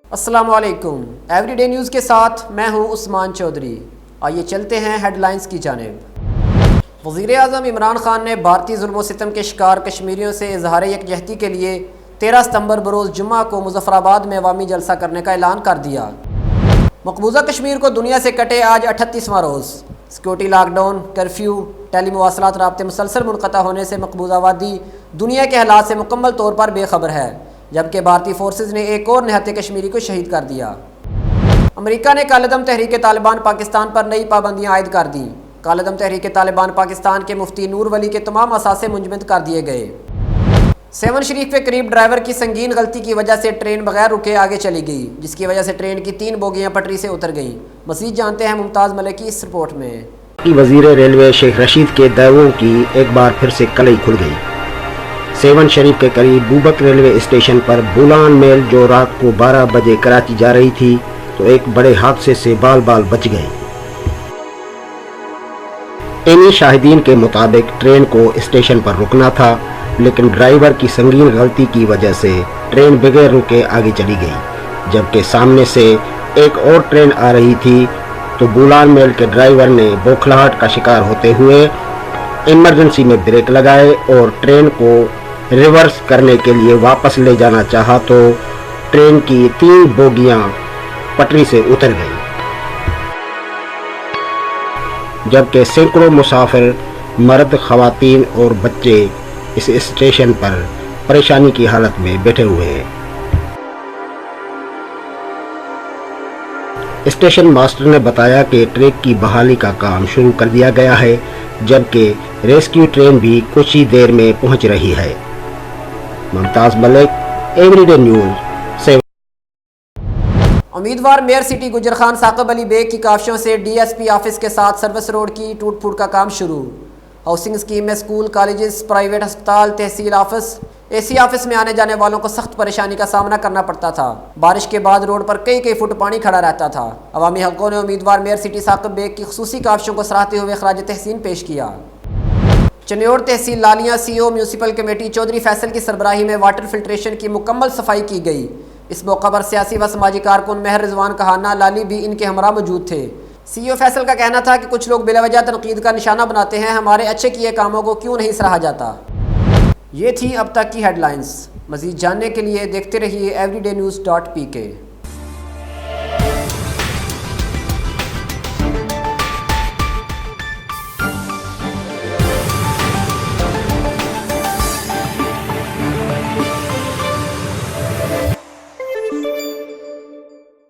अस्सलाम वालेकुम। Everyday news के साथ मैं हूं उस्मान चौधरी। आइए चलते हैं हेडलाइंस की जानिब। वज़ीर-ए-आज़म इमरान खान ने भारतीय जुल्म व सितम के शिकार कश्मीरियों से इजहार यकजहती के लिए 13 सितंबर बरोज़ जुम्मा को मुज़फ़्फ़राबाद में अवामी जलसा करने का ऐलान कर दिया। मकबूजा कश्मीर को दुनिया से कटे आज 38वां रोज़। सिक्योरिटी लॉकडाउन, कर्फ्यू, टेलीमुवासलात राब्ते मुसलसल मुनक़ता होने से मकबूजा वादी दुनिया के हालात से मुकम्मल तौर पर बेखबर है, जबकि भारतीय फोर्सेज ने एक और निहत्ते कश्मीरी को शहीद कर दिया। अमेरिका ने कालेदम तहरीक तालिबान पाकिस्तान पर नई पाबंदियां आयद कर दी। कालेदम तहरीक तालिबान पाकिस्तान के मुफ्ती नूर वली के तमाम असासे मुंजमद कर दिए गए। सेवन शरीफ के करीब ड्राइवर की संगीन गलती की वजह से ट्रेन बगैर रुके आगे चली गई, जिसकी वजह से ट्रेन की 3 बोगियां पटरी से उतर गईं। मज़ीद जानते हैं मुमताज़ मलिक की इस रिपोर्ट में। वज़ीर रेलवे शेख रशीद के दावों की एक बार फिर से कलई खुल गई। सेवन शरीफ के करीब बूबक रेलवे स्टेशन पर बुलान मेल जो रात को 12 बजे कराची जा रही थी तो एक बड़े हादसे से बाल बाल बच गए। इन्हीं शाहिदीन के मुताबिक ट्रेन को स्टेशन पर रुकना था, लेकिन ड्राइवर की संगीन गलती की वजह से ट्रेन बगैर रुके आगे चली गई। जबकि सामने से एक और ट्रेन आ रही थी तो बुलान मेल के ड्राइवर ने बौखलाहट का शिकार होते हुए इमरजेंसी में ब्रेक लगाए और ट्रेन को रिवर्स करने के लिए वापस ले जाना चाहा तो ट्रेन की 3 बोगियां पटरी से उतर गई। जबकि सैकड़ों मुसाफिर, मर्द, खवातीन और बच्चे इस स्टेशन पर परेशानी की हालत में बैठे हुए हैं। स्टेशन मास्टर ने बताया कि ट्रैक की बहाली का काम शुरू कर दिया गया है, जबकि रेस्क्यू ट्रेन भी कुछ ही देर में पहुंच रही है। Mumtaz Malik, everyday news. उम्मीदवार मेयर सिटी गुजर खान साकिब अली बेग की काविशों से DSP ऑफिस के साथ सर्विस रोड की टूट फूट का काम शुरू। हाउसिंग स्कीम में स्कूल, कॉलेजेस, प्राइवेट अस्पताल, तहसील ऑफिस, AC ऑफिस में आने जाने वालों को सख्त परेशानी का सामना करना पड़ता था। बारिश के बाद रोड पर कई फुट पानी खड़ा रहता था। अवामी हलकों ने उम्मीदवार मेयर सिटी साकिब बेग की खुसूसी काविशों को सराहते हुए खराज तहसीन पेश किया। चन्योड़ तहसील Lalian CO municipal committee Chaudhry Faisal की सरबराही में वाटर फिल्ट्रेशन की मुकम्मल सफाई की गई। इस मौका पर सियासी व समाजी कारकुन महर रिजवान कहाना लाली भी इनके हमरा मौजूद थे। CO फैसल का कहना था कि कुछ लोग बिलावजह तनकीद का निशाना बनाते हैं, हमारे अच्छे किए कामों को क्यों नहीं सराहा जाता। ये थी अब तक की हेडलाइंस। मज़ीद जानने के लिए देखते रहिए everydaynews.pk।